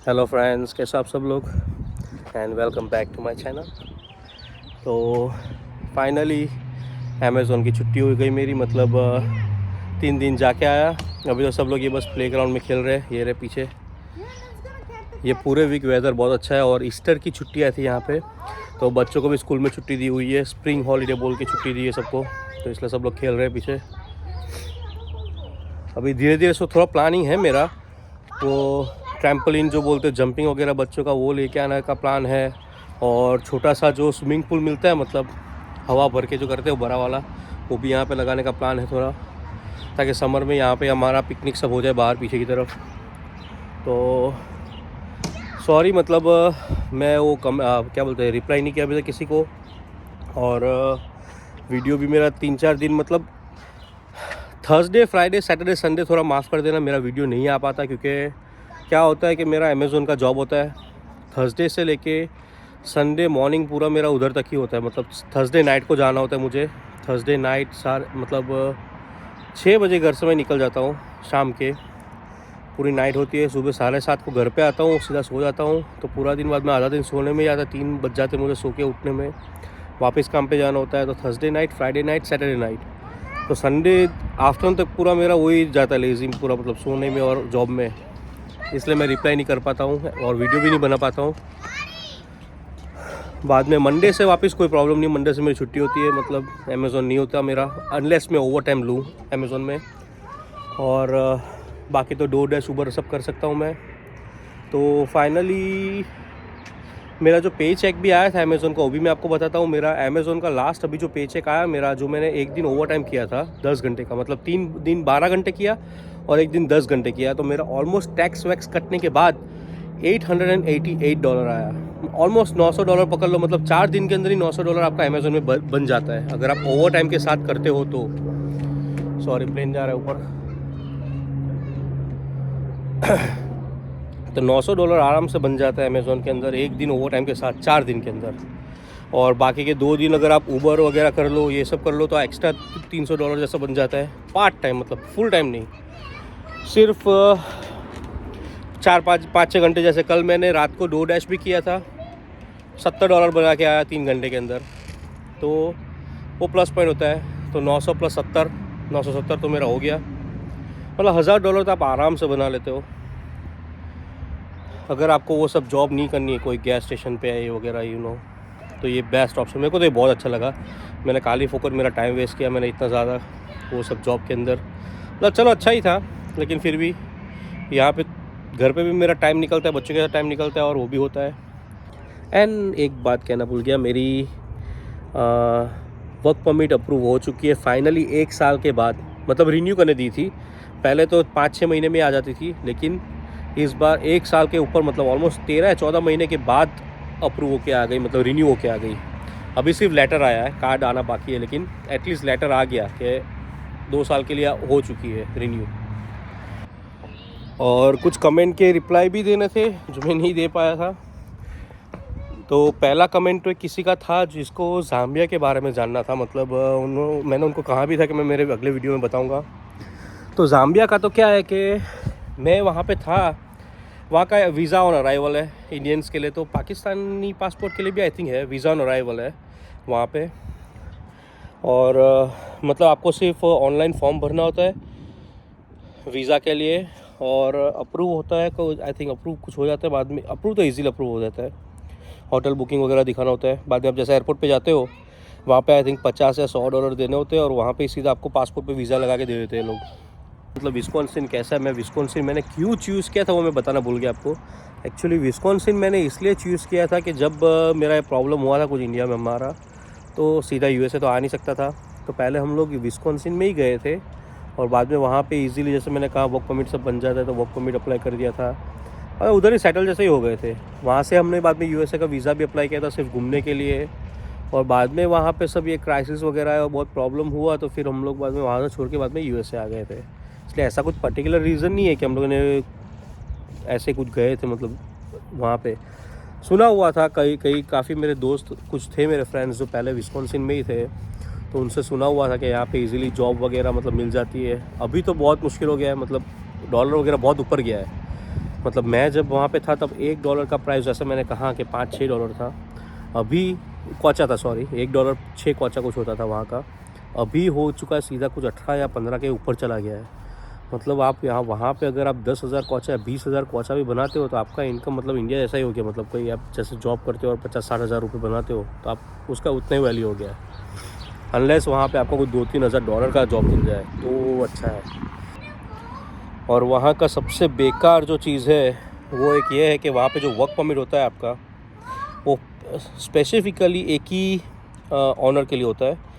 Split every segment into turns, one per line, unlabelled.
Hello friends, कैसे आप सब लोग and welcome back to my channel. तो फाइनली अमेज़ॉन की छुट्टी हो गई मेरी, मतलब 3 दिन जाके आया। अभी तो सब लोग ये बस प्लेग्राउंड में खेल रहे हैं। ये रहे पीछे। ये पूरे वीक वेदर बहुत अच्छा है और ईस्टर की छुट्टियाँ थी यहाँ पे, तो बच्चों को भी स्कूल में छुट्टी दी हुई है। स्प्रिंग हॉलीडे बोल के छुट्टी दी है सबको, तो इसलिए सब लोग खेल रहे हैं पीछे। अभी धीरे धीरे सो थोड़ा प्लानिंग है मेरा, वो ट्रैम्पोलिन जो बोलते हैं जंपिंग वगैरह बच्चों का, वो लेके आने का प्लान है। और छोटा सा जो स्विमिंग पूल मिलता है, मतलब हवा भर के जो करते हैं वो बड़ा वाला, वो भी यहाँ पे लगाने का प्लान है थोड़ा, ताकि समर में यहाँ पे हमारा पिकनिक सब हो जाए बाहर पीछे की तरफ। तो सॉरी, मतलब मैं वो क्या बोलते हैं, रिप्लाई नहीं किया अभी तक किसी को। और वीडियो भी मेरा 3-4 दिन, मतलब थर्सडे, फ्राइडे, सैटरडे, संडे थोड़ा माफ़ कर देना, मेरा वीडियो नहीं आ पाता, क्योंकि क्या होता है कि मेरा अमेज़ॉन का जॉब होता है। थर्सडे से लेके संडे मॉर्निंग पूरा मेरा उधर तक ही होता है, मतलब थर्सडे नाइट को जाना होता है मुझे। थर्सडे नाइट मतलब 6 बजे घर से मैं निकल जाता हूँ शाम के। पूरी नाइट होती है, सुबह 7:30 को घर पे आता हूँ, सीधा सो जाता हूँ। तो पूरा दिन बाद में आधा दिन सोने में ही आता, 3 बज जाते मुझे सो के उठने में। वापस काम पे जाना होता है, तो Thursday night, Friday night, Saturday night, तो संडे आफ्टरनून तक पूरा मेरा वही जाता है, लेज़ी पूरा, मतलब सोने में और जॉब में। इसलिए मैं रिप्लाई नहीं कर पाता हूँ और वीडियो भी नहीं बना पाता हूँ। बाद में मंडे से वापस कोई प्रॉब्लम नहीं, मंडे से मेरी छुट्टी होती है, मतलब अमेज़ॉन नहीं होता मेरा, अनलेस मैं ओवर टाइम लूँ अमेज़ॉन में। और बाकी तो डोरडैश, उबर सब कर सकता हूँ मैं। तो फाइनली मेरा जो पे चेक भी आया था अमेज़ॉन का, वो भी मैं आपको बताता हूँ। मेरा अमेज़ॉन का लास्ट अभी जो पे चेक आया मेरा, जो मैंने एक दिन ओवर टाइम किया था 10 घंटे का, मतलब 3 दिन 12 घंटे किया और एक दिन 10 घंटे किया, तो मेरा ऑलमोस्ट टैक्स वैक्स कटने के बाद $888 आया। ऑलमोस्ट $900 पकड़ लो, मतलब 4 दिन के अंदर ही $900 आपका अमेज़ॉन में बन जाता है, अगर आप ओवर टाइम के साथ करते हो तो। सॉरी, प्लेन जा रहा है ऊपर। तो $900 आराम से बन जाता है अमेज़ॉन के अंदर एक दिन ओवर टाइम के साथ, 4 दिन के अंदर। और बाकी के 2 दिन अगर आप उबर वगैरह कर लो, ये सब कर लो, तो एक्स्ट्रा $300 जैसा बन जाता है। पार्ट टाइम, मतलब फुल टाइम नहीं, सिर्फ 4-5-6 घंटे। जैसे कल मैंने रात को डोरडैश भी किया था, $70 बना के आया 3 घंटे के अंदर, तो वो प्लस पॉइंट होता है। तो 900 + 70, 970 तो मेरा हो गया, मतलब $1000 तो आप आराम से बना लेते हो, अगर आपको वो सब जॉब नहीं करनी है, कोई गैस स्टेशन पे है वगैरह, तो ये बेस्ट ऑप्शन। मेरे को तो ये बहुत अच्छा लगा। मैंने खाली फोकट मेरा टाइम वेस्ट किया मैंने इतना ज़्यादा वो सब जॉब के अंदर, मतलब चलो अच्छा ही था, लेकिन फिर भी यहाँ पे घर पे भी मेरा टाइम निकलता है, बच्चों के साथ टाइम निकलता है, और वो भी होता है। एंड एक बात कहना भूल गया, मेरी वर्क परमिट अप्रूव हो चुकी है फाइनली 1 साल के बाद, मतलब रिन्यू करने दी थी। पहले तो 5-6 महीने में आ जाती थी, लेकिन इस बार 1 साल के ऊपर, मतलब ऑलमोस्ट 13 या 14 महीने के बाद अप्रूव होके आ गई, मतलब रिन्यू होके आ गई। अभी सिर्फ लेटर आया है, कार्ड आना बाकी है, लेकिन एटलीस्ट लेटर आ गया कि 2 साल के लिए हो चुकी है रिन्यू। और कुछ कमेंट के रिप्लाई भी देने थे जो मैं नहीं दे पाया था। तो पहला कमेंट तो किसी का था जिसको ज़ाम्बिया के बारे में जानना था, मतलब मैंने उनको कहा भी था कि मैं मेरे अगले वीडियो में बताऊंगा। तो ज़ाम्बिया का तो क्या है कि मैं वहाँ पे था, वहाँ का वीज़ा ऑन अराइवल है इंडियंस के लिए, तो पाकिस्तानी पासपोर्ट के लिए भी आई थिंक है, वीज़ा ऑन अराइवल है वहाँ पे। और मतलब आपको सिर्फ ऑनलाइन फॉर्म भरना होता है वीज़ा के लिए, और अप्रूव होता है, को आई थिंक अप्रूव कुछ हो जाता है बाद में, अप्रूव तो ईजीली अप्रूव हो जाता है। होटल बुकिंग वगैरह दिखाना होता है, बाद में आप जैसे एयरपोर्ट पे जाते हो, वहाँ पे आई थिंक $50 या $100 देने होते हैं, और वहाँ पे सीधा आपको पासपोर्ट पे वीज़ा लगा के दे देते हैं लोग। मतलब विस्कॉन्सिन कैसा है, मैं विस्कॉन्सिन मैंने क्यों चूज़ किया था वो मैं बताना भूल गया आपको। एक्चुअली विस्कॉन्सिन मैंने इसलिए चूज़ किया था कि जब मेरा प्रॉब्लम हुआ था कुछ इंडिया में हमारा, तो सीधा यूएसए तो आ नहीं सकता था, तो पहले हम लोग विस्कॉन्सिन में ही गए थे, और बाद में वहाँ पे इजीली, जैसे मैंने कहा, वर्क परमिट सब बन जाता है, तो वर्क परमिट अप्लाई कर दिया था और उधर ही सेटल जैसे ही हो गए थे। वहाँ से हमने बाद में यूएसए का वीज़ा भी अप्लाई किया था सिर्फ घूमने के लिए, और बाद में वहाँ पे सब ये क्राइसिस वगैरह है और बहुत प्रॉब्लम हुआ, तो फिर हम लोग बाद में वहाँ से छोड़ के बाद में यूएसए आ गए थे। इसलिए ऐसा कुछ पर्टिकुलर रीज़न नहीं है कि हम लोगों ने ऐसे कुछ गए थे, मतलब वहाँ पे सुना हुआ था, कई काफ़ी मेरे दोस्त कुछ थे, मेरे फ्रेंड्स जो पहले विस्कॉन्सिन में ही थे, तो उनसे सुना हुआ था कि यहाँ पे इजीली जॉब वगैरह मतलब मिल जाती है। अभी तो बहुत मुश्किल हो गया है, मतलब डॉलर वगैरह बहुत ऊपर गया है, मतलब मैं जब वहाँ पे था तब $1 का प्राइस, जैसे मैंने कहा कि $5-6 था, अभी क्वाचा था, सॉरी, $1 6 क्वाचा कुछ होता था वहाँ का, अभी हो चुका है सीधा कुछ 18 या 15 के ऊपर चला गया है। मतलब आप यहाँ वहाँ पे अगर आप 10,000 क्वाचा या 20,000 क्वाचा भी बनाते हो तो आपका इनकम मतलब इंडिया जैसा ही हो गया। मतलब कोई आप जैसे जॉब करते हो और 50-60 हज़ार रुपये बनाते हो तो आप उसका उतना ही वैल्यू हो गया है। अनलेस वहाँ पे आपको कोई $2-3 हज़ार का जॉब मिल जाए तो अच्छा है। और वहाँ का सबसे बेकार जो चीज़ है वो एक ये है कि वहाँ पे जो वर्क परमिट होता है आपका, वो स्पेसिफ़िकली एक ही ऑनर के लिए होता है।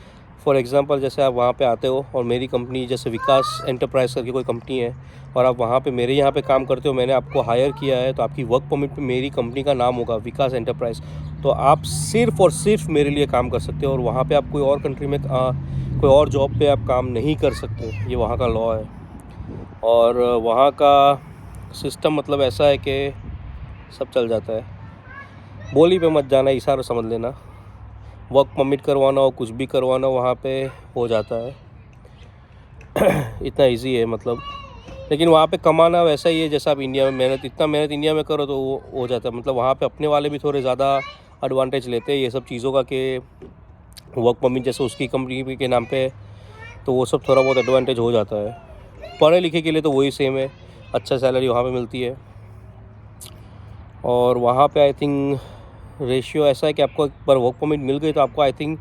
फॉर एग्ज़ाम्पल जैसे आप वहाँ पे आते हो और मेरी कंपनी जैसे विकास एंटरप्राइज करके कोई कंपनी है और आप वहाँ पे मेरे यहाँ पे काम करते हो, मैंने आपको हायर किया है, तो आपकी वर्क परमिट पे मेरी कंपनी का नाम होगा विकास एंटरप्राइज। तो आप सिर्फ़ और सिर्फ मेरे लिए काम कर सकते हो और वहाँ पे आप कोई और कंट्री में कोई और जॉब पे आप काम नहीं कर सकते। ये वहाँ का लॉ है। और वहाँ का सिस्टम मतलब ऐसा है कि सब चल जाता है। बोली पे मत जाना, इशारा समझ लेना। वर्क परमिट करवाना हो, कुछ भी करवाना हो, वहाँ पे हो जाता है। इतना इजी है मतलब। लेकिन वहाँ पे कमाना वैसा ही है जैसा आप इंडिया में इतना मेहनत इंडिया में करो तो वो हो जाता है। मतलब वहाँ पे अपने वाले भी थोड़े ज़्यादा एडवांटेज लेते हैं ये सब चीज़ों का कि वर्क परमिट जैसे उसकी कंपनी के नाम पे, तो वो सब थोड़ा बहुत एडवांटेज हो जाता है। पढ़े लिखे के लिए तो वही सेम है, अच्छा सैलरी वहाँ पे मिलती है। और वहाँ पे आई थिंक रेशियो ऐसा है कि आपको एक बार वर्क परमिट मिल गई तो आपको आई थिंक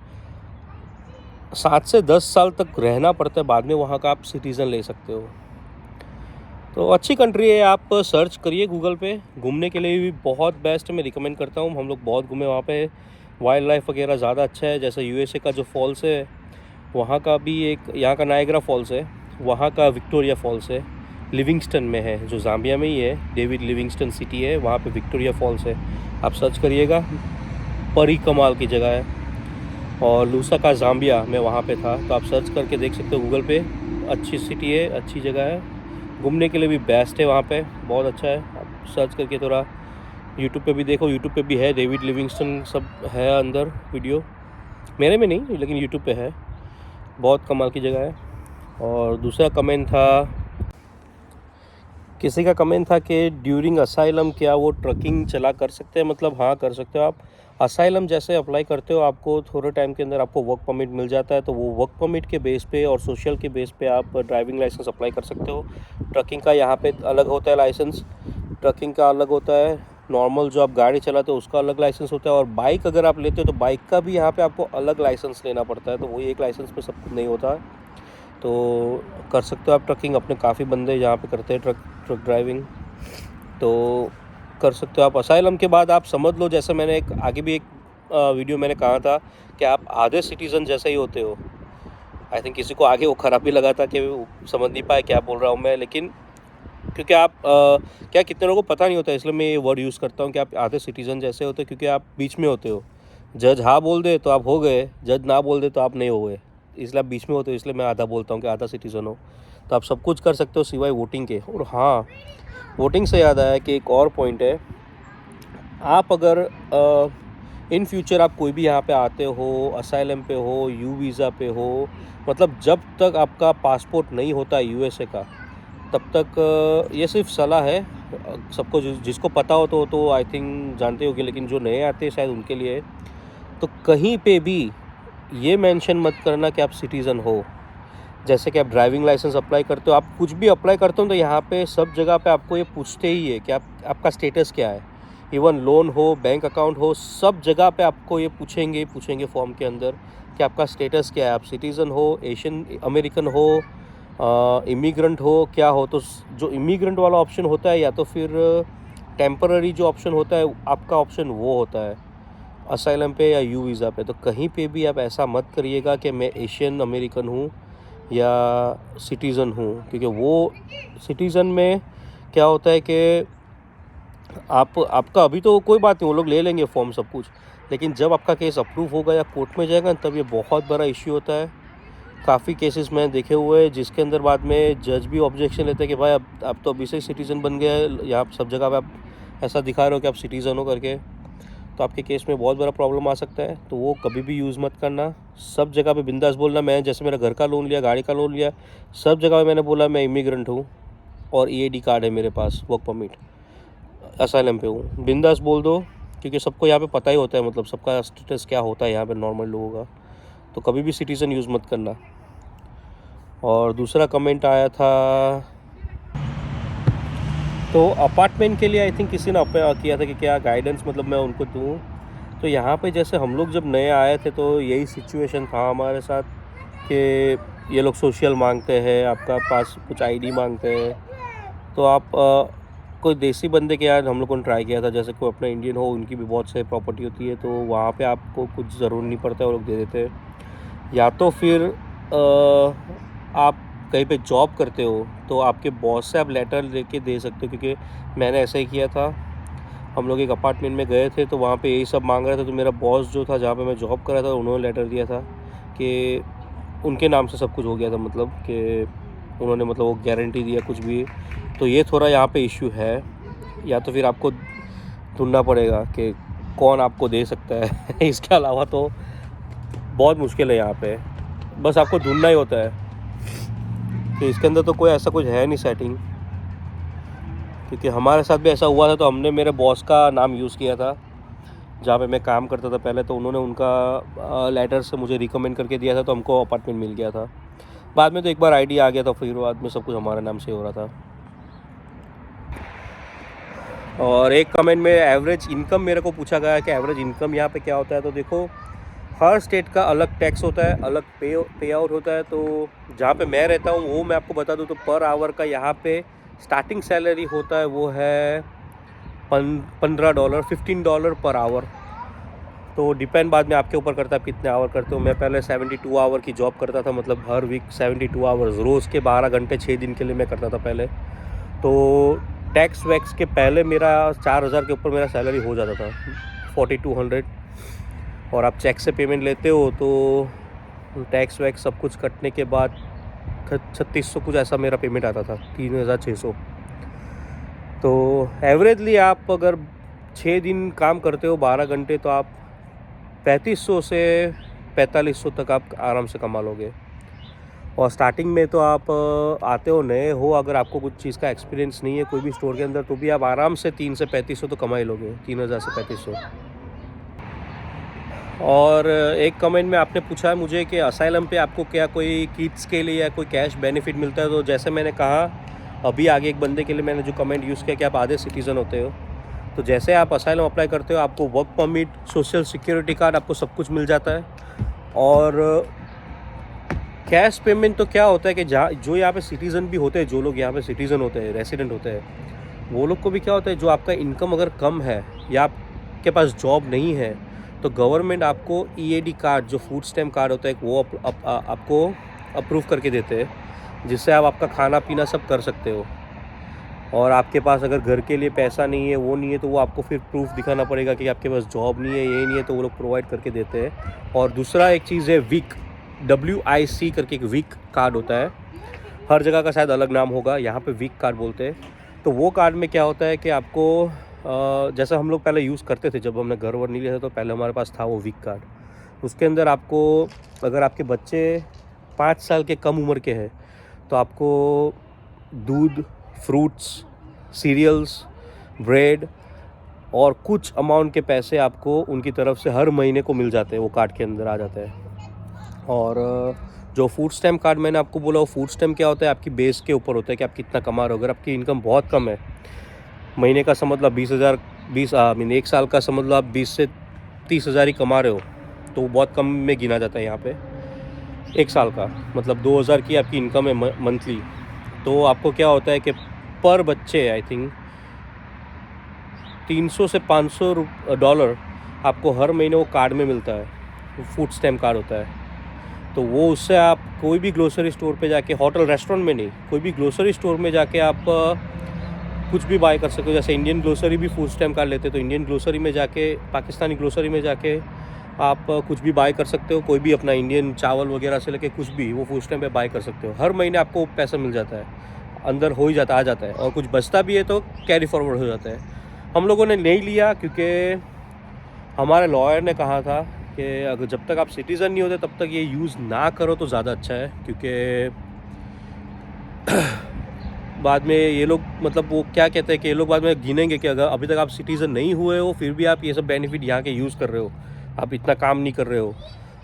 7 से 10 साल तक रहना पड़ता है, बाद में वहाँ का आप सिटीज़न ले सकते हो। तो अच्छी कंट्री है, आप सर्च करिए गूगल पे। घूमने के लिए भी बहुत बेस्ट मैं रिकमेंड करता हूँ। हम लोग बहुत घूमे वहाँ पे, वाइल्ड लाइफ वगैरह ज़्यादा अच्छा है। जैसे यूएसए का जो फॉल्स है वहाँ का भी एक, यहाँ का नायग्रा फॉल्स है, वहाँ का विक्टोरिया फॉल्स है, लिविंगस्टन में है जो ज़ाम्बिया में ही है, डेविड लिविंगस्टन सिटी है, वहाँ पे विक्टोरिया फॉल्स है। आप सर्च करिएगा, परी कमाल की जगह है। और लूसाका ज़ाम्बिया में वहाँ पे था, तो आप सर्च करके देख सकते हो गूगल पे। अच्छी सिटी है, अच्छी जगह है, घूमने के लिए भी बेस्ट है वहाँ पे, बहुत अच्छा है। आप सर्च करके थोड़ा यूट्यूब पे भी देखो, यूट्यूब पे भी है डेविड लिविंगस्टन सब है अंदर वीडियो, मेरे में नहीं लेकिन यूट्यूब पे है, बहुत कमाल की जगह है। और दूसरा कमेंट था, किसी का कमेंट था कि ड्यूरिंग असाइलम क्या वो ट्रकिंग चला कर सकते हैं। मतलब हाँ, कर सकते हो आप। असाइलम जैसे अप्लाई करते हो आपको थोड़े टाइम के अंदर आपको वर्क परमिट मिल जाता है, तो वो वर्क परमिट के बेस पे और सोशल के बेस पे आप ड्राइविंग लाइसेंस अप्लाई कर सकते हो। ट्रकिंग का यहाँ पे अलग होता है लाइसेंस, ट्रकिंग का अलग होता है, नॉर्मल जो आप गाड़ी चलाते हो उसका अलग लाइसेंस होता है। और बाइक अगर आप लेते हो तो बाइक का भी यहाँ पे आपको अलग लाइसेंस लेना पड़ता है, तो वही एक लाइसेंस पे सब कुछ नहीं होता। तो कर सकते हो आप ट्रकिंग, अपने काफ़ी बंदे यहाँ पे करते हैं ट्रक ड्राइविंग, तो कर सकते हो आप। असाइलम के बाद आप समझ लो, जैसे मैंने एक आगे भी एक वीडियो मैंने कहा था कि आप आधे सिटीज़न जैसे ही होते हो। आई थिंक किसी को आगे वो ख़राब भी लगा था कि वो समझ नहीं पाए क्या बोल रहा हूँ मैं, लेकिन क्योंकि आप क्या कितने लोगों को पता नहीं होता, इसलिए मैं ये वर्ड यूज़ करता हूँ कि आप आधे सिटीज़न जैसे होते हो, क्योंकि आप बीच में होते हो। जज हाँ बोल दे तो आप हो गए, जज ना बोल दे तो आप नहीं हो गए, इसलिए आप बीच में होते हो, इसलिए मैं आधा बोलता हूँ कि आधा सिटीज़न हो। तो आप सब कुछ कर सकते हो सिवाय वोटिंग के। और हाँ, वोटिंग से याद आया कि एक और पॉइंट है, आप अगर इन फ्यूचर आप कोई भी यहाँ पे आते हो, असाइलम पे हो, यू वीज़ा पे हो, मतलब जब तक आपका पासपोर्ट नहीं होता है यूएसए का, तब तक ये सिर्फ सलाह है, सबको जिसको पता हो तो आई थिंक जानते होगे, लेकिन जो नए आते हैं शायद उनके लिए। तो कहीं पे भी ये मेंशन मत करना कि आप सिटीज़न हो। जैसे कि आप ड्राइविंग लाइसेंस अप्लाई करते हो, आप कुछ भी अप्लाई करते हो तो यहाँ पे सब जगह पे आपको ये पूछते ही है कि आपका स्टेटस क्या है। इवन लोन हो, बैंक अकाउंट हो, सब जगह पे आपको ये पूछेंगे फॉर्म के अंदर कि आपका स्टेटस क्या है, आप सिटीज़न हो, एशियन अमेरिकन हो, इमिग्रेंट हो, क्या हो। तो जो इमिग्रेंट वाला ऑप्शन होता है या तो फिर टेम्पररी जो ऑप्शन होता है आपका ऑप्शन वो होता है असाइलम पे या यू वीज़ा पे। तो कहीं पे भी आप ऐसा मत करिएगा कि मैं एशियन अमेरिकन हूँ या सिटीज़न हूँ, क्योंकि वो सिटीज़न में क्या होता है कि आपका अभी तो कोई बात नहीं, वो लोग ले लेंगे फॉर्म सब कुछ, लेकिन जब आपका केस अप्रूव होगा या कोर्ट में जाएगा तब ये बहुत बड़ा इश्यू होता है। काफ़ी केसेस मैंने देखे हुए हैं जिसके अंदर बाद में जज भी ऑब्जेक्शन लेते हैं कि भाई अब तो अभी से सिटीज़न बन गया है, यहाँ सब जगह पे आप ऐसा दिखा रहे हो कि आप सिटीज़न हो करके, तो आपके केस में बहुत बड़ा प्रॉब्लम आ सकता है। तो वो कभी भी यूज़ मत करना। सब जगह पे बिंदास बोलना, मैं जैसे मेरा घर का लोन लिया, गाड़ी का लोन लिया, सब जगह पे मैंने बोला मैं इमिग्रेंट हूँ और ईएडी कार्ड है मेरे पास, वर्क परमिट। असाइलम पे हूँ, बिंदास बोल दो, क्योंकि सबको यहाँ पे पता ही होता है, मतलब सबका स्टेटस क्या होता है यहाँ पे नॉर्मल लोगों का। तो कभी भी सिटीज़न यूज़ मत करना। और दूसरा कमेंट आया था, तो अपार्टमेंट के लिए आई थिंक किसी ने अप्लाई किया था कि क्या गाइडेंस मतलब मैं उनको दूँ। तो यहाँ पे जैसे हम लोग जब नए आए थे तो यही सिचुएशन था हमारे साथ कि ये लोग सोशल मांगते हैं, आपका पास कुछ आईडी मांगते हैं। तो आप कोई देसी बंदे के यार हम लोगों ने ट्राई किया था, जैसे कोई अपना इंडियन हो, उनकी भी बहुत से प्रॉपर्टी होती है, तो वहाँ पे आपको कुछ ज़रूर नहीं पड़ता है, वो लोग दे देते हैं। या तो फिर आप कहीं पे जॉब करते हो तो आपके बॉस से आप लेटर लेके दे सकते हो, क्योंकि मैंने ऐसा ही किया था। हम लोग एक अपार्टमेंट में गए थे तो वहाँ पे यही सब मांग रहे थे, तो मेरा बॉस जो था जहाँ पे मैं जॉब कर रहा था उन्होंने लेटर दिया था कि उनके नाम से सब कुछ हो गया था, मतलब कि उन्होंने मतलब वो गारंटी दिया कुछ भी। तो ये थोड़ा यहाँ पे इश्यू है। या तो फिर आपको ढूंढना पड़ेगा कि कौन आपको दे सकता है इसके अलावा तो बहुत मुश्किल है यहाँ पे, बस आपको ढूंढना ही होता है कि इसके अंदर तो कोई ऐसा कुछ है नहीं सेटिंग। क्योंकि हमारे साथ भी ऐसा हुआ था, तो हमने मेरे बॉस का नाम यूज़ किया था जहाँ पे मैं काम करता था पहले, तो उन्होंने उनका लेटर से मुझे रिकमेंड करके दिया था, तो हमको अपार्टमेंट मिल गया था। बाद में तो एक बार आईडी आ गया था, फिर बाद में सब कुछ हमारे नाम से हो रहा था। और एक कमेंट में एवरेज इनकम मेरे को पूछा गया है कि एवरेज इनकम यहाँ पे क्या होता है। तो देखो, हर स्टेट का अलग टैक्स होता है, अलग पे आउट होता है। तो जहाँ पे मैं रहता हूँ वो मैं आपको बता दूँ, तो पर आवर का यहाँ पे स्टार्टिंग सैलरी होता है वो है $15, $15 पर आवर। तो डिपेंड बाद में आपके ऊपर करता है आप कितने आवर करते हो। मैं पहले 72 आवर की जॉब करता था, मतलब हर वीक 72 आवर्स, रोज़ के 12 घंटे 6 दिन के लिए मैं करता था पहले। तो टैक्स वैक्स के पहले मेरा 4000 के ऊपर मेरा सैलरी हो जाता था, 4200। और आप चेक से पेमेंट लेते हो तो टैक्स वैक्स सब कुछ कटने के बाद 3600 कुछ ऐसा मेरा पेमेंट आता था, 3600। तो एवरेजली आप अगर 6 दिन काम करते हो 12 घंटे, तो आप 3500 से 4500 तक आप आराम से कमा लोगे। और स्टार्टिंग में तो आप आते हो, नए हो, अगर आपको कुछ चीज़ का एक्सपीरियंस नहीं है कोई भी स्टोर के अंदर, तो भी आप आराम से 3 से 3500 तो कमा ही लोगे, 3000 से 3500। और एक कमेंट में आपने पूछा है मुझे कि असाइलम पे आपको क्या कोई किड्स के लिए या कोई कैश बेनिफिट मिलता है। तो जैसे मैंने कहा अभी आगे एक बंदे के लिए मैंने जो कमेंट यूज़ किया कि आप आधे सिटीज़न होते हो, तो जैसे आप असाइलम अप्लाई करते हो आपको work permit, social security card, आपको सब कुछ मिल जाता है। और कैश पेमेंट तो क्या होता है कि जो यहाँ पे सिटीज़न भी होते हैं, जो लोग यहाँ पे सिटीज़न होते हैं, रेसिडेंट होते हैं, वो लोग को भी क्या होता है, जो आपका इनकम अगर कम है या आपके पास जॉब नहीं है, तो गवर्नमेंट आपको ईएडी कार्ड, जो फूड स्टैम्प कार्ड होता है, वो आपको अप्रूव करके देते हैं, जिससे आप आपका खाना पीना सब कर सकते हो। और आपके पास अगर घर के लिए पैसा नहीं है, वो नहीं है, तो वो आपको फिर प्रूफ दिखाना पड़ेगा कि आपके पास जॉब नहीं है, ये नहीं है, तो वो लोग प्रोवाइड करके देते हैं। और दूसरा एक चीज़ है WIC, WIC करके एक WIC कार्ड होता है, हर जगह का शायद अलग नाम होगा, यहाँ पे WIC कार्ड बोलते हैं। तो वो कार्ड में क्या होता है कि आपको जैसा हम लोग पहले यूज़ करते थे, जब हमने घर वर नहीं लिया था तो पहले हमारे पास था वो WIC कार्ड। उसके अंदर आपको, अगर आपके बच्चे 5 साल के कम उम्र के हैं, तो आपको दूध, फ्रूट्स, सीरियल्स, ब्रेड और कुछ अमाउंट के पैसे आपको उनकी तरफ से हर महीने को मिल जाते हैं, वो कार्ड के अंदर आ जाते हैं। और जो फूड स्टैम्प कार्ड मैंने आपको बोला, वो फूड स्टैम्प क्या होता है, आपकी बेस के ऊपर होता है कि आप कितना कमा रहे हो। अगर आपकी इनकम बहुत कम है, महीने का समझ लो 20,000 एक साल का समझ लो आप 20 से 30,000 ही कमा रहे हो, तो वो बहुत कम में गिना जाता है यहाँ पे। एक साल का मतलब 2000 की आपकी इनकम है मंथली, तो आपको क्या होता है कि पर बच्चे आई थिंक $300 से $500 आपको हर महीने वो कार्ड में मिलता है, फूड स्टैम्प कार्ड होता है। तो वो उससे आप कोई भी ग्रोसरी स्टोर पे जाके, होटल रेस्टोरेंट में नहीं, कोई भी ग्रोसरी स्टोर में जाके आप कुछ भी बाय कर सकते हो। जैसे इंडियन ग्रोसरी भी फूड स्टैम्प कार्ड लेते, तो इंडियन ग्रोसरी में जाके, पाकिस्तानी ग्रोसरी में जाके आप कुछ भी बाय कर सकते हो, कोई भी अपना इंडियन चावल वगैरह से लेके कुछ भी वो फूड स्टैम्प पे बाय कर सकते हो। हर महीने आपको पैसा मिल जाता है, अंदर हो ही जाता, आ जाता है। और कुछ बचता भी है तो कैरी फॉरवर्ड हो जाता है। हम लोगों ने नहीं लिया क्योंकि हमारे लॉयर ने कहा था कि अगर जब तक आप सिटीज़न नहीं होते तब तक ये यूज़ ना करो तो ज़्यादा अच्छा है, क्योंकि बाद में ये लोग मतलब वो क्या कहते हैं कि ये लोग बाद में गिनेंगे कि अगर अभी तक आप सिटीज़न नहीं हुए हो फिर भी आप ये सब बेनिफिट यहाँ के यूज़ कर रहे हो, आप इतना काम नहीं कर रहे हो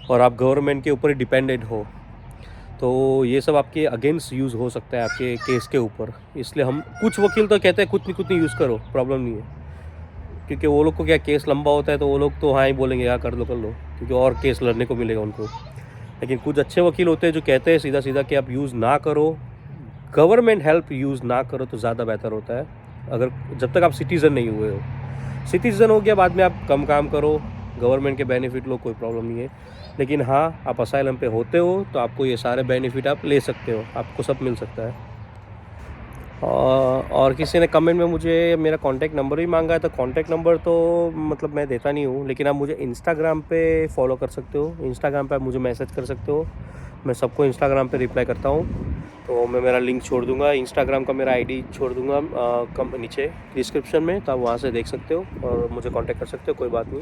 और आप गवर्नमेंट के ऊपर ही डिपेंडेंट हो, तो ये सब आपके अगेंस्ट यूज़ हो सकता है आपके केस के ऊपर। इसलिए हम कुछ वकील तो कहते हैं कुछ नहीं यूज़ करो, प्रॉब्लम नहीं है, क्योंकि वो लोग को क्या केस लंबा होता है तो वो लोग तो हाँ ही बोलेंगे हाँ कर लो, क्योंकि और केस लड़ने को मिलेगा उनको। लेकिन कुछ अच्छे वकील होते हैं जो कहते हैं सीधा सीधा कि आप यूज़ ना करो, गवर्नमेंट हेल्प यूज़ ना करो तो ज़्यादा बेहतर होता है, अगर जब तक आप सिटीज़न नहीं हुए हो। सिटीज़न हो गया बाद में आप कम काम करो, गवर्नमेंट के बेनिफिट लो, कोई प्रॉब्लम नहीं है। लेकिन हाँ, आप असाइलम पे होते हो तो आपको ये सारे बेनिफिट आप ले सकते हो, आपको सब मिल सकता है। और किसी ने कमेंट में मुझे मेरा कॉन्टैक्ट नंबर भी मांगा है, तो कॉन्टैक्ट नंबर तो मतलब मैं देता नहीं हूँ, लेकिन आप मुझे इंस्टाग्राम पे फॉलो कर सकते हो। इंस्टाग्राम पे आप मुझे मैसेज कर सकते हो, मैं सबको इंस्टाग्राम पे रिप्लाई करता हूँ। तो मैं मेरा लिंक छोड़ दूँगा, इंस्टाग्राम का मेरा आईडी छोड़ दूँगा कम नीचे डिस्क्रिप्शन में, तो आप वहाँ से देख सकते हो और मुझे कांटेक्ट कर सकते हो, कोई बात नहीं।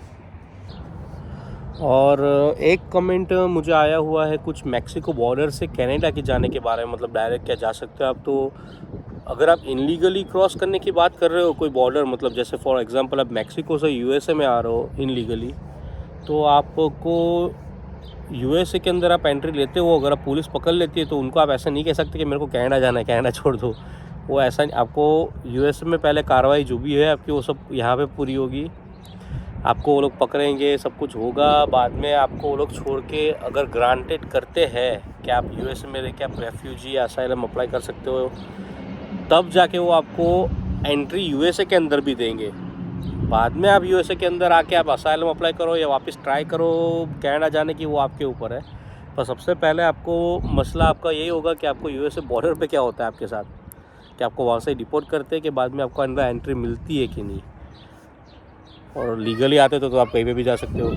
और एक कमेंट मुझे आया हुआ है कुछ मैक्सिको बॉर्डर से कनाडा के जाने के बारे में, मतलब डायरेक्ट क्या जा सकते हो आप। तो अगर आप इनलीगली क्रॉस करने की बात कर रहे हो कोई बॉर्डर, मतलब जैसे फॉर एग्जांपल आप मैक्सिको से यूएसए में आ रहे हो इनलीगली, तो आपको यूएसए के अंदर आप एंट्री लेते हो, अगर आप पुलिस पकड़ लेती है तो उनको आप ऐसा नहीं कह सकते कि मेरे को कनाडा जाना है, कनाडा छोड़ दो। वो ऐसा नहीं, आपको यूएसए में पहले कार्रवाई जो भी है आपकी वो सब यहाँ पे पूरी होगी, आपको वो लोग पकड़ेंगे, सब कुछ होगा, बाद में आपको वो लोग छोड़ के अगर ग्रांटेड करते हैं कि आप यूएसए में रह के आप रेफ्यूजी या असाइलम अप्लाई कर सकते हो, तब जाके वो आपको एंट्री यूएसए के अंदर भी देंगे। बाद में आप यूएसए के अंदर आके आप असाइलम अप्लाई करो या वापस ट्राई करो कनाडा जाने की, वो आपके ऊपर है। पर सबसे पहले आपको मसला आपका यही होगा कि आपको यूएसए बॉर्डर पे क्या होता है आपके साथ, कि आपको वहाँ से डिपोर्ट करते हैं कि बाद में आपको अंदर एंट्री मिलती है कि नहीं। और लीगली आते हो तो आप कहीं पे भी जा सकते हो,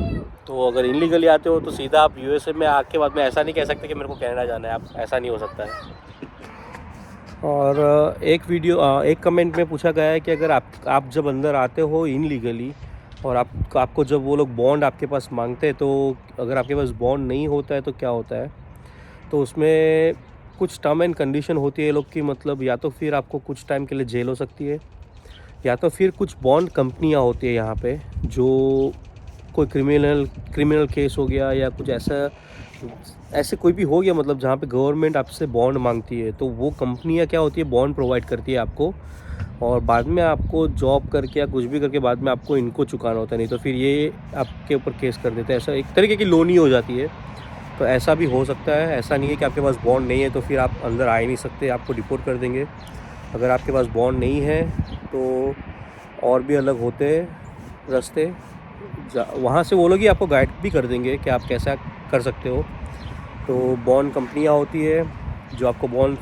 तो अगर इनलीगली आते हो तो सीधा आप यूएसए में आके बाद में ऐसा नहीं कह सकते कि मेरे को कनाडा जाना है, आप ऐसा नहीं हो सकता है। और एक कमेंट में पूछा गया है कि अगर आप जब अंदर आते हो इनलीगली और आपको जब वो लोग बॉन्ड आपके पास मांगते हैं, तो अगर आपके पास बॉन्ड नहीं होता है तो क्या होता है, तो उसमें कुछ टर्म एंड कंडीशन होती है लोग की, मतलब या तो फिर आपको कुछ टाइम के लिए जेल हो सकती है, या तो फिर कुछ बॉन्ड कंपनियां होती है यहाँ पे, जो कोई क्रिमिनल केस हो गया या कुछ ऐसे कोई भी हो गया, मतलब जहाँ पे गवर्नमेंट आपसे बॉन्ड मांगती है, तो वो कंपनियाँ क्या होती है बॉन्ड प्रोवाइड करती है आपको, और बाद में आपको जॉब करके या कुछ भी करके बाद में आपको इनको चुकाना होता है, नहीं तो फिर ये आपके ऊपर केस कर देते हैं। ऐसा एक तरीके की लोन ही हो जाती है, तो ऐसा भी हो सकता है। ऐसा नहीं है कि आपके पास बॉन्ड नहीं है तो फिर आप अंदर आ ही नहीं सकते, आपको डिपोर्ट कर देंगे। अगर आपके पास बॉन्ड नहीं है तो और भी अलग होते हैं रास्ते, वहाँ से वो लोग ही आपको गाइड भी कर देंगे कि आप कैसा कर सकते हो। तो बॉन्ड कंपनियाँ होती है जो आपको बॉन्ड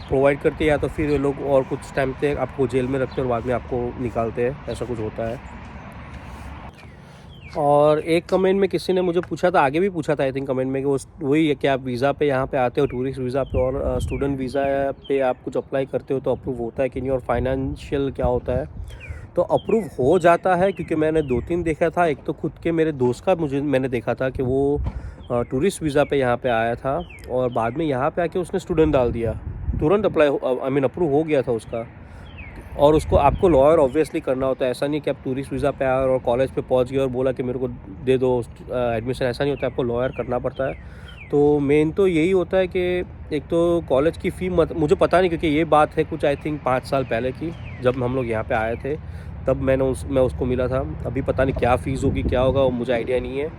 प्रोवाइड करती है, या तो फिर ये लोग और कुछ टाइम तक आपको जेल में रखते हैं और बाद में आपको निकालते हैं, ऐसा कुछ होता है। और एक कमेंट में किसी ने मुझे पूछा था, आगे भी पूछा था आई थिंक कमेंट में, कि वो वही है कि आप वीज़ा पे यहाँ पे आते हो टूरिस्ट वीज़ा पे और स्टूडेंट वीज़ा पे आप कुछ अप्लाई करते हो तो अप्रूव होता है कि नहीं, और फाइनेंशियल क्या होता है। तो अप्रूव हो जाता है, क्योंकि मैंने 2-3 देखा था। एक तो खुद के मेरे दोस्त का मैंने देखा था कि वो टूरिस्ट वीज़ा पे यहाँ पे आया था और बाद में यहाँ पे आके उसने स्टूडेंट डाल दिया, तुरंत अप्रूव हो गया था उसका। और उसको आपको लॉयर ऑब्वियसली करना होता है, ऐसा नहीं कि आप टूरिस्ट वीज़ा पे आए और कॉलेज पे पहुंच गए और बोला कि मेरे को दे दो एडमिशन, ऐसा नहीं होता है, आपको लॉयर करना पड़ता है। तो मेन तो यही होता है कि एक तो कॉलेज की फ़ी मुझे पता नहीं, क्योंकि ये बात है कुछ आई थिंक 5 साल पहले की, जब हम लोग यहाँ पे आए थे तब मैं उसको मिला था। अभी पता नहीं क्या फ़ीस होगी क्या होगा, वो मुझे आइडिया नहीं है,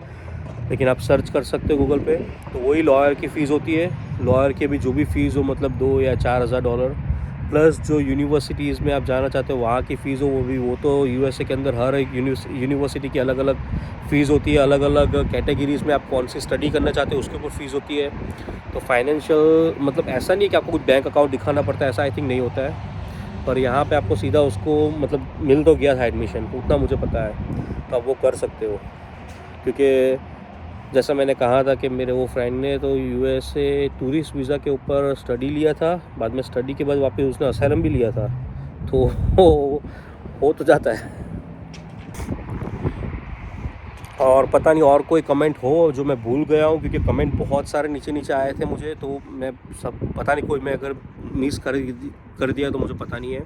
लेकिन आप सर्च कर सकते हो गूगल पे। तो वही लॉयर की फ़ीस होती है, लॉयर की भी जो भी फ़ीस हो, मतलब $2,000 या $4,000, प्लस जो यूनिवर्सिटीज़ में आप जाना चाहते हो वहाँ की फ़ीस हो, वो तो यूएसए के अंदर हर एक यूनिवर्सिटी की अलग अलग फ़ीस होती है, अलग अलग कैटेगरीज़ में आप कौन सी स्टडी करना चाहते हो उसके ऊपर फ़ीस होती है। तो फाइनेंशियल मतलब ऐसा नहीं है कि आपको कुछ बैंक अकाउंट दिखाना पड़ता है, ऐसा आई थिंक नहीं होता है। पर यहाँ पे आपको सीधा उसको मतलब मिल तो गया था एडमिशन, उतना मुझे पता है, तो आप वो कर सकते हो। क्योंकि जैसा मैंने कहा था कि मेरे वो फ्रेंड ने तो यूएसए टूरिस्ट वीज़ा के ऊपर स्टडी लिया था, बाद में स्टडी के बाद वापस उसने असाइलम भी लिया था, तो हो तो जाता है। और पता नहीं और कोई कमेंट हो जो मैं भूल गया हूँ, क्योंकि कमेंट बहुत सारे नीचे नीचे आए थे मुझे, तो मैं सब पता नहीं कोई मैं अगर मिस कर दिया तो मुझे पता नहीं है,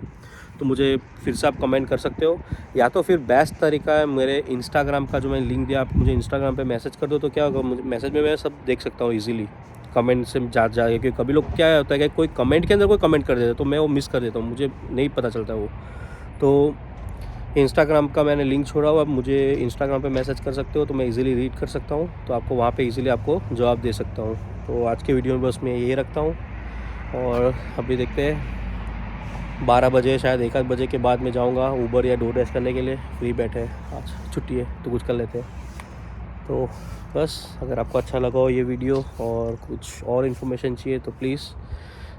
तो मुझे फिर से आप कमेंट कर सकते हो। या तो फिर बेस्ट तरीका है मेरे इंस्टाग्राम का जो मैंने लिंक दिया, आप मुझे इंस्टाग्राम पे मैसेज कर दो, तो क्या होगा मुझे मैसेज में मैं सब देख सकता हूँ ईजिली कमेंट से जाके, क्योंकि कभी लोग क्या होता है कि कोई कमेंट के अंदर कोई कमेंट कर देता, तो मैं वो मिस कर देता हूँ, मुझे नहीं पता चलता वो। तो इंस्टाग्राम का मैंने लिंक छोड़ा हुआ, आप मुझे इंस्टाग्राम पे मैसेज कर सकते हो, तो मैं इजीली रीड कर सकता हूँ, तो आपको वहाँ पे इजीली आपको जवाब दे सकता हूँ। तो आज के वीडियो में बस मैं यही रखता हूँ, और अभी देखते हैं 12 बजे शायद 1 बजे के बाद मैं जाऊँगा ऊबर या डोरडैश करने के लिए। फ्री बैठे हैं, आज छुट्टी है तो कुछ कर लेते हैं। तो बस अगर आपको अच्छा लगा हो ये वीडियो और कुछ और इन्फॉर्मेशन चाहिए तो please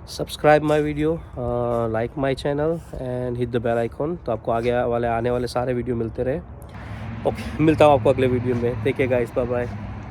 subscribe my video, like my channel and hit the bell icon, तो आपको आने वाले सारे वीडियो मिलते रहे। ओके, मिलता हूँ आपको अगले वीडियो में। Take care guys, bye bye.